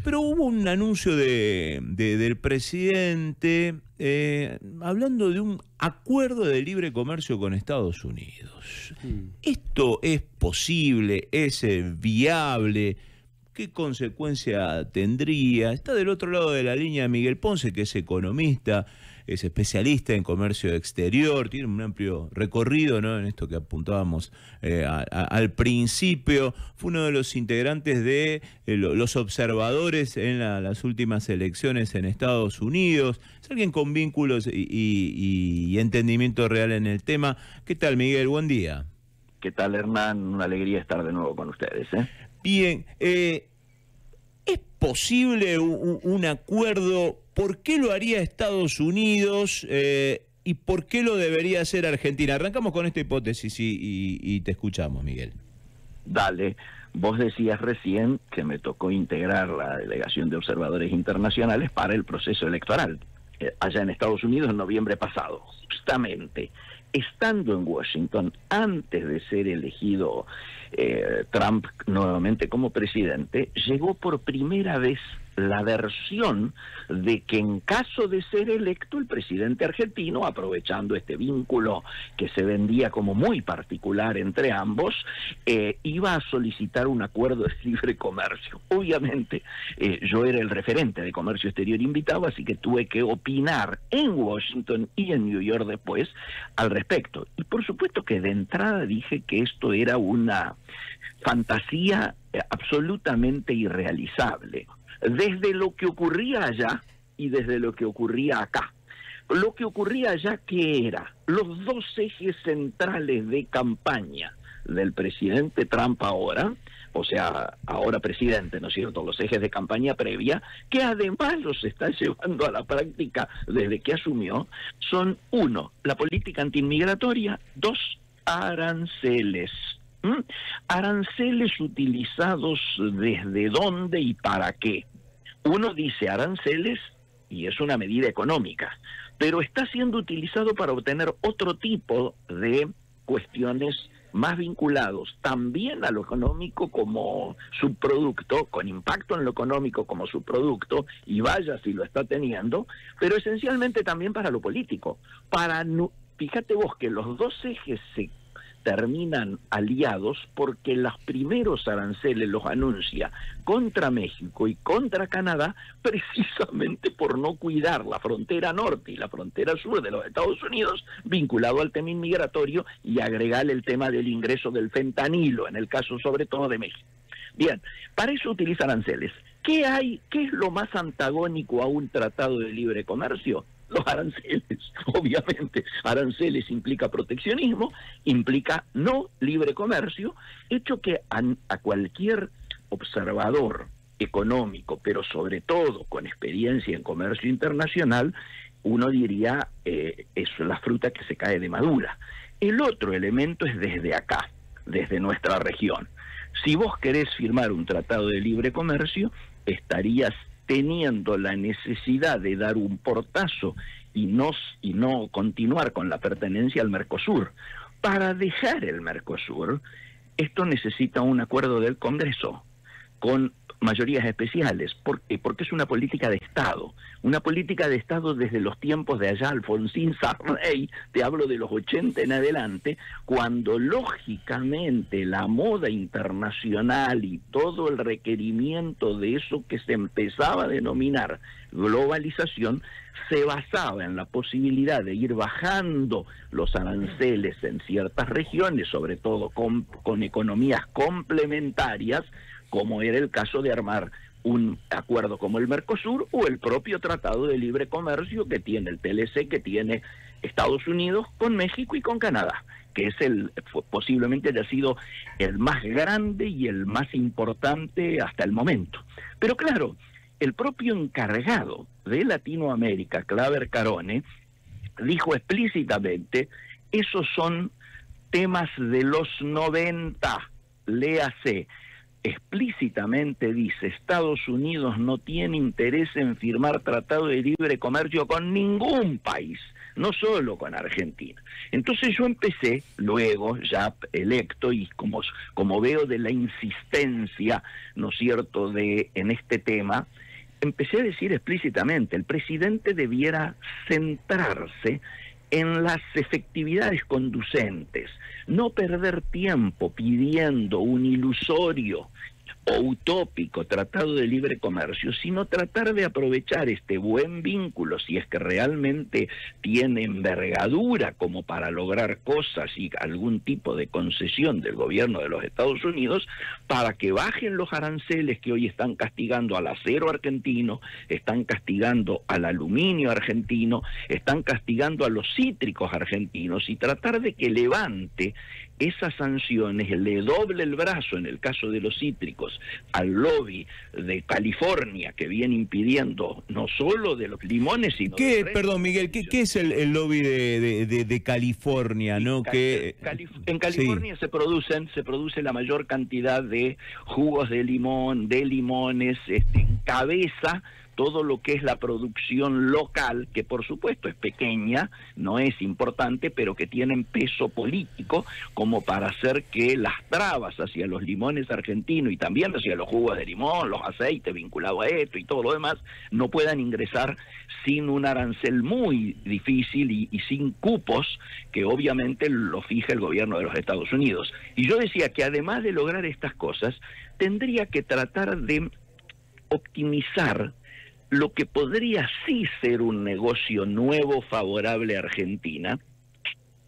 Pero hubo un anuncio del presidente hablando de un acuerdo de libre comercio con Estados Unidos. ¿Esto es posible? ¿Es viable? ¿Qué consecuencia tendría? Está del otro lado de la línea Miguel Ponce, que es economista, es especialista en comercio exterior, tiene un amplio recorrido, ¿no?, en esto que apuntábamos al principio. Fue uno de los integrantes de los observadores en las últimas elecciones en Estados Unidos. Es alguien con vínculos y entendimiento real en el tema. ¿Qué tal, Miguel? Buen día. ¿Qué tal, Hernán? Una alegría estar de nuevo con ustedes, ¿eh? Bien, ¿es posible un acuerdo? ¿Por qué lo haría Estados Unidos y por qué lo debería hacer Argentina? Arrancamos con esta hipótesis y te escuchamos, Miguel. Dale. Vos decías recién que me tocó integrar la delegación de observadores internacionales para el proceso electoral allá en Estados Unidos en noviembre pasado. Justamente, estando en Washington, antes de ser elegido Trump nuevamente como presidente, llegó por primera vez la versión de que en caso de ser electo el presidente argentino, aprovechando este vínculo que se vendía como muy particular entre ambos, iba a solicitar un acuerdo de libre comercio. Obviamente yo era el referente de comercio exterior invitado, así que tuve que opinar en Washington y en New York después al respecto. Y por supuesto que de entrada dije que esto era una fantasía absolutamente irrealizable, desde lo que ocurría allá y desde lo que ocurría acá. Lo que ocurría allá, ¿qué era? Los dos ejes centrales de campaña del presidente Trump ahora, o sea, ahora presidente, ¿no es cierto?, los ejes de campaña previa, que además los está llevando a la práctica desde que asumió, son: uno, la política antiinmigratoria; dos, aranceles. Aranceles utilizados ¿desde dónde y para qué? Uno dice aranceles y es una medida económica, pero está siendo utilizado para obtener otro tipo de cuestiones más vinculados también a lo económico como subproducto, con impacto en lo económico como subproducto, y vaya si lo está teniendo, pero esencialmente también para lo político. Fíjate vos que los dos ejes se terminan aliados porque los primeros aranceles los anuncia contra México y contra Canadá precisamente por no cuidar la frontera norte y la frontera sur de los Estados Unidos, vinculado al tema inmigratorio, y agregar el tema del ingreso del fentanilo, en el caso sobre todo de México. Bien, para eso utiliza aranceles. ¿Qué hay? ¿Qué es lo más antagónico a un tratado de libre comercio? Los aranceles, obviamente. Aranceles implica proteccionismo, implica no libre comercio, hecho que a cualquier observador económico, pero sobre todo con experiencia en comercio internacional, uno diría, es la fruta que se cae de madura. El otro elemento es desde acá, desde nuestra región. Si vos querés firmar un tratado de libre comercio, estarías teniendo la necesidad de dar un portazo y no continuar con la pertenencia al Mercosur. Para dejar el Mercosur, esto necesita un acuerdo del Congreso con mayorías especiales. ¿Por qué? Porque es una política de Estado desde los tiempos de allá Alfonsín Sarney, te hablo de los 80 en adelante, cuando lógicamente la moda internacional y todo el requerimiento de eso que se empezaba a denominar globalización se basaba en la posibilidad de ir bajando los aranceles en ciertas regiones, sobre todo con economías complementarias, como era el caso de armar un acuerdo como el Mercosur o el propio Tratado de Libre Comercio que tiene el TLC, que tiene Estados Unidos con México y con Canadá, que es posiblemente haya sido el más grande y el más importante hasta el momento. Pero claro, el propio encargado de Latinoamérica, Claver Carone, dijo explícitamente: esos son temas de los 90, léase. Explícitamente dice: Estados Unidos no tiene interés en firmar tratado de libre comercio con ningún país no solo con Argentina. Entonces yo empecé, luego, ya electo, y como veo de la insistencia, ¿no es cierto?, en este tema, empecé a decir explícitamente, el presidente debiera centrarse en las efectividades conducentes, no perder tiempo pidiendo un ilusorio o utópico tratado de libre comercio, sino tratar de aprovechar este buen vínculo, si es que realmente tiene envergadura como para lograr cosas y algún tipo de concesión del gobierno de los Estados Unidos, para que bajen los aranceles que hoy están castigando al acero argentino, están castigando al aluminio argentino, están castigando a los cítricos argentinos, y tratar de que levante esas sanciones, le doble el brazo, en el caso de los cítricos, al lobby de California, que viene impidiendo no solo de los limones, sino... Perdón, Miguel, ¿qué es el lobby de California? ¿No? En California se produce la mayor cantidad de jugos de limón, de limones, encabeza todo lo que es la producción local, que por supuesto es pequeña, no es importante, pero que tienen peso político como para hacer que las trabas hacia los limones argentinos y también hacia los jugos de limón, los aceites vinculados a esto y todo lo demás, no puedan ingresar sin un arancel muy difícil y sin cupos que obviamente lo fija el gobierno de los Estados Unidos. Y yo decía que además de lograr estas cosas, tendría que tratar de optimizar lo que podría sí ser un negocio nuevo favorable a Argentina,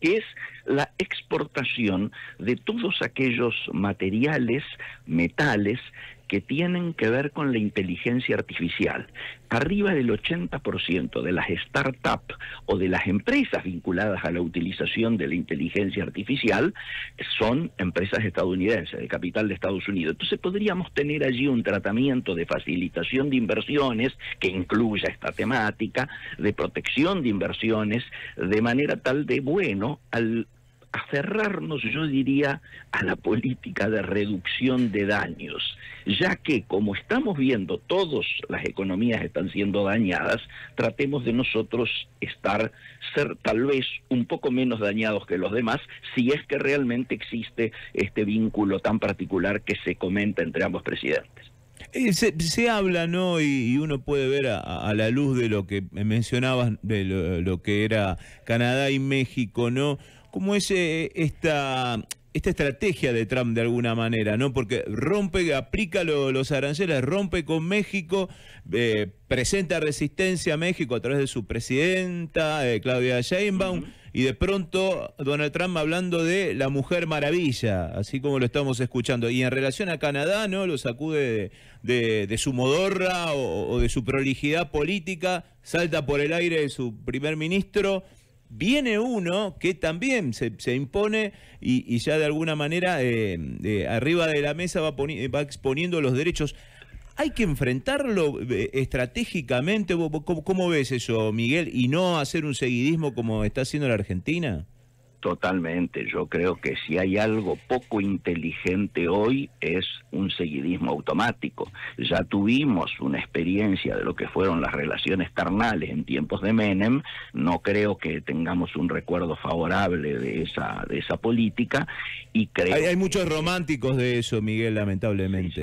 que es la exportación de todos aquellos materiales, metales, que tienen que ver con la inteligencia artificial. Arriba del 80% de las startups o de las empresas vinculadas a la utilización de la inteligencia artificial son empresas estadounidenses, de capital de Estados Unidos. Entonces podríamos tener allí un tratamiento de facilitación de inversiones que incluya esta temática, de protección de inversiones, de manera tal de, bueno, al aferrarnos, yo diría, a la política de reducción de daños, ya que como estamos viendo, todas las economías están siendo dañadas, tratemos de nosotros ser tal vez un poco menos dañados que los demás, si es que realmente existe este vínculo tan particular que se comenta entre ambos presidentes. Se habla, ¿no? Y uno puede ver a la luz de lo que mencionabas, de lo que era Canadá y México, ¿no? Como es esta estrategia de Trump de alguna manera, ¿no? Porque aplica los aranceles, rompe con México, presenta resistencia a México a través de su presidenta, Claudia Sheinbaum, y de pronto Donald Trump hablando de la Mujer Maravilla, así como lo estamos escuchando. Y en relación a Canadá, ¿no? Lo sacude de su modorra o de su prolijidad política, salta por el aire de su primer ministro. Viene uno que también se impone y ya de alguna manera arriba de la mesa va exponiendo los derechos. ¿Hay que enfrentarlo estratégicamente? ¿Cómo ves eso, Miguel? ¿Y no hacer un seguidismo como está haciendo la Argentina? Totalmente, yo creo que si hay algo poco inteligente hoy es un seguidismo automático. Ya tuvimos una experiencia de lo que fueron las relaciones carnales en tiempos de Menem, no creo que tengamos un recuerdo favorable de esa política, y creo... Hay muchos románticos de eso, Miguel, lamentablemente.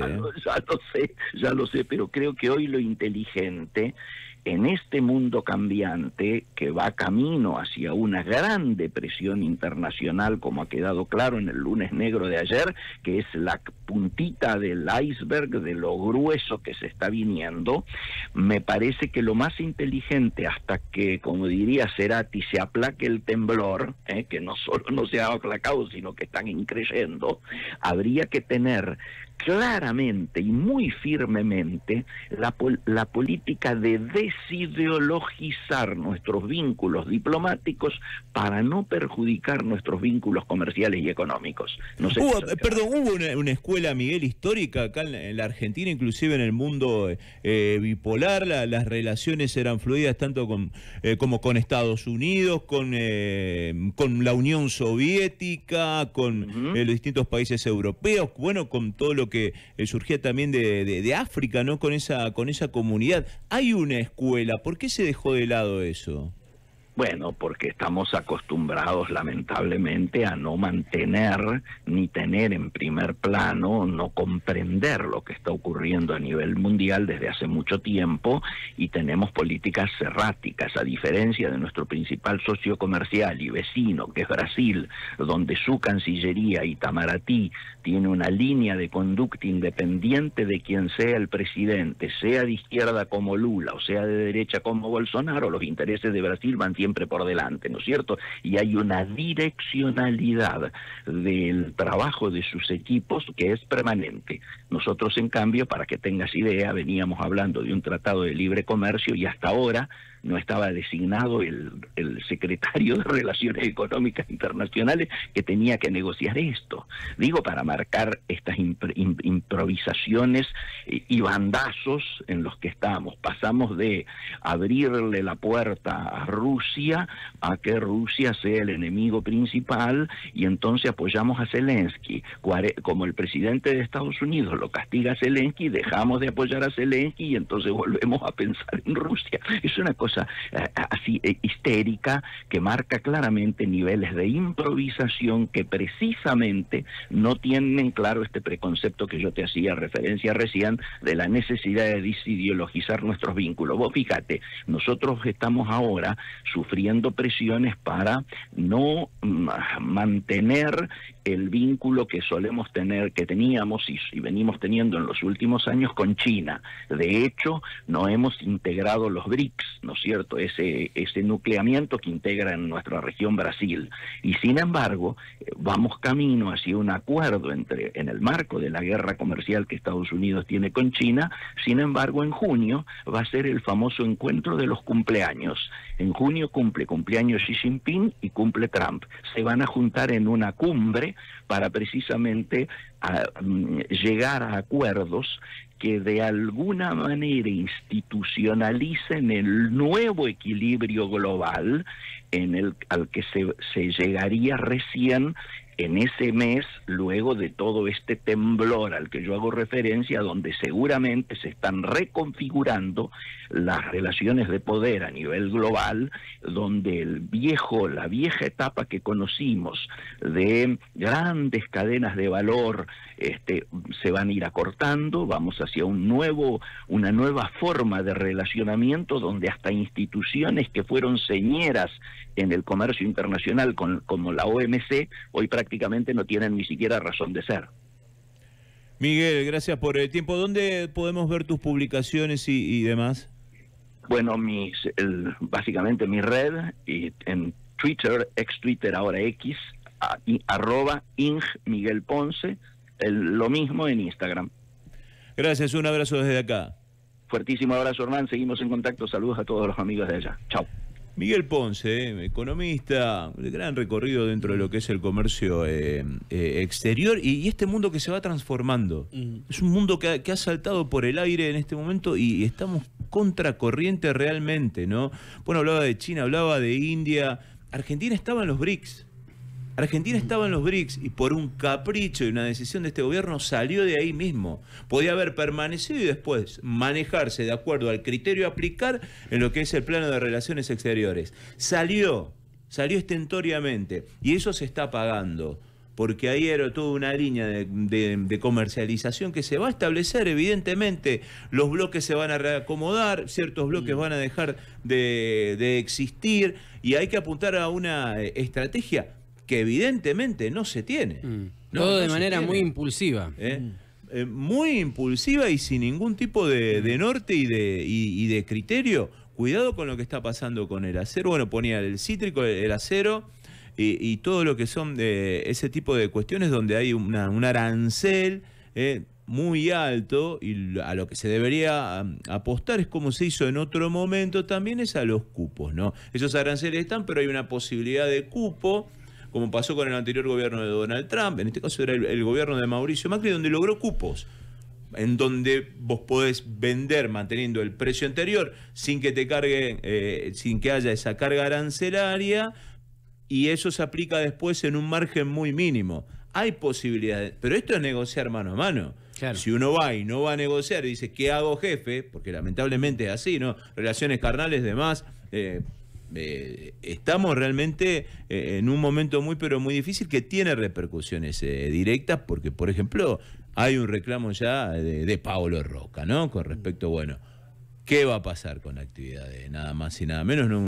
Sí, ya lo sé, pero creo que hoy lo inteligente en este mundo cambiante que va camino hacia una gran depresión internacional, como ha quedado claro en el lunes negro de ayer, que es la puntita del iceberg de lo grueso que se está viniendo, me parece que lo más inteligente, hasta que, como diría Cerati, se aplaque el temblor, que no solo no se ha aplacado, sino que están increyendo, habría que tener claramente y muy firmemente la política de desideologizar nuestros vínculos diplomáticos para no perjudicar nuestros vínculos comerciales y económicos. No sé hubo una escuela, Miguel, histórica acá en la Argentina, inclusive en el mundo bipolar, las relaciones eran fluidas tanto como con Estados Unidos, con la Unión Soviética, con los distintos países europeos, bueno, con todo lo que surgía también de África, ¿no? Con esa comunidad. Hay una escuela, ¿por qué se dejó de lado eso? Bueno, porque estamos acostumbrados lamentablemente a no mantener ni tener en primer plano, no comprender lo que está ocurriendo a nivel mundial desde hace mucho tiempo, y tenemos políticas erráticas, a diferencia de nuestro principal socio comercial y vecino, que es Brasil, donde su Cancillería, Itamaraty, tiene una línea de conducta independiente de quien sea el presidente, sea de izquierda como Lula o sea de derecha como Bolsonaro. Los intereses de Brasil van siempre por delante, ¿no es cierto? Y hay una direccionalidad del trabajo de sus equipos que es permanente. Nosotros, en cambio, para que tengas idea, veníamos hablando de un tratado de libre comercio y hasta ahora no estaba designado el secretario de Relaciones Económicas Internacionales que tenía que negociar esto. Digo, para marcar estas improvisaciones y bandazos en los que estamos. Pasamos de abrirle la puerta a Rusia a que Rusia sea el enemigo principal, y entonces apoyamos a Zelensky. Como el presidente de Estados Unidos lo castiga a Zelensky, dejamos de apoyar a Zelensky y entonces volvemos a pensar en Rusia. Es una cosa así histérica que marca claramente niveles de improvisación que precisamente no tienen claro este preconcepto que yo te hacía referencia recién de la necesidad de desideologizar nuestros vínculos. Vos fíjate, nosotros estamos ahora sufriendo presiones para no mantener el vínculo que solemos tener, que teníamos y venimos teniendo en los últimos años con China. De hecho, no hemos integrado los BRICS, ¿no es cierto?, ese nucleamiento que integra en nuestra región Brasil. Y sin embargo, vamos camino hacia un acuerdo en el marco de la guerra comercial que Estados Unidos tiene con China. Sin embargo, en junio va a ser el famoso encuentro de los cumpleaños. En junio cumpleaños Xi Jinping y cumple Trump. Se van a juntar en una cumbre para precisamente llegar a acuerdos que de alguna manera institucionalicen el nuevo equilibrio global al que se llegaría recién en ese mes, luego de todo este temblor al que yo hago referencia, donde seguramente se están reconfigurando las relaciones de poder a nivel global, donde la vieja etapa que conocimos de grandes cadenas de valor se van a ir acortando. Vamos hacia una nueva forma de relacionamiento, donde hasta instituciones que fueron señeras en el comercio internacional, como la OMC, hoy prácticamente no tienen ni siquiera razón de ser. Miguel, gracias por el tiempo. ¿Dónde podemos ver tus publicaciones y demás? Bueno, básicamente mi red, y en Twitter, ex Twitter, ahora X, @ing_Miguel_Ponce, lo mismo en Instagram. Gracias, un abrazo desde acá. Fuertísimo abrazo, Hernán, seguimos en contacto, saludos a todos los amigos de allá. Chao. Miguel Ponce, economista, de gran recorrido dentro de lo que es el comercio exterior y este mundo que se va transformando. Es un mundo que ha saltado por el aire en este momento y estamos contracorriente realmente, ¿no? Bueno, hablaba de China, hablaba de India. Argentina estaba en los BRICS. Argentina estaba en los BRICS y por un capricho y una decisión de este gobierno salió de ahí mismo. Podía haber permanecido y después manejarse de acuerdo al criterio a aplicar en lo que es el plano de relaciones exteriores. Salió estentoriamente y eso se está pagando. Porque ahí era toda una línea de comercialización que se va a establecer, evidentemente. Los bloques se van a reacomodar, ciertos bloques van a dejar de existir y hay que apuntar a una estrategia que evidentemente no se tiene. Todo de manera muy impulsiva. Muy impulsiva y sin ningún tipo de norte y de criterio. Cuidado con lo que está pasando con el acero. Bueno, ponía el cítrico, el acero y todo lo que son ese tipo de cuestiones donde hay un arancel muy alto, y a lo que se debería apostar es como se hizo en otro momento también, es a los cupos, ¿no? Esos aranceles están, pero hay una posibilidad de cupo, como pasó con el anterior gobierno de Donald Trump. En este caso era el gobierno de Mauricio Macri, donde logró cupos, en donde vos podés vender manteniendo el precio anterior sin que te carguen, sin que haya esa carga arancelaria, y eso se aplica después en un margen muy mínimo. Hay posibilidades, pero esto es negociar mano a mano. Claro. Si uno va y no va a negociar y dice, ¿qué hago, jefe? Porque lamentablemente es así, ¿no? Relaciones carnales, demás, estamos realmente en un momento muy pero muy difícil que tiene repercusiones directas porque, por ejemplo, hay un reclamo ya de Paolo Roca, ¿no? Con respecto, bueno, ¿qué va a pasar con la actividad de nada más y nada menos?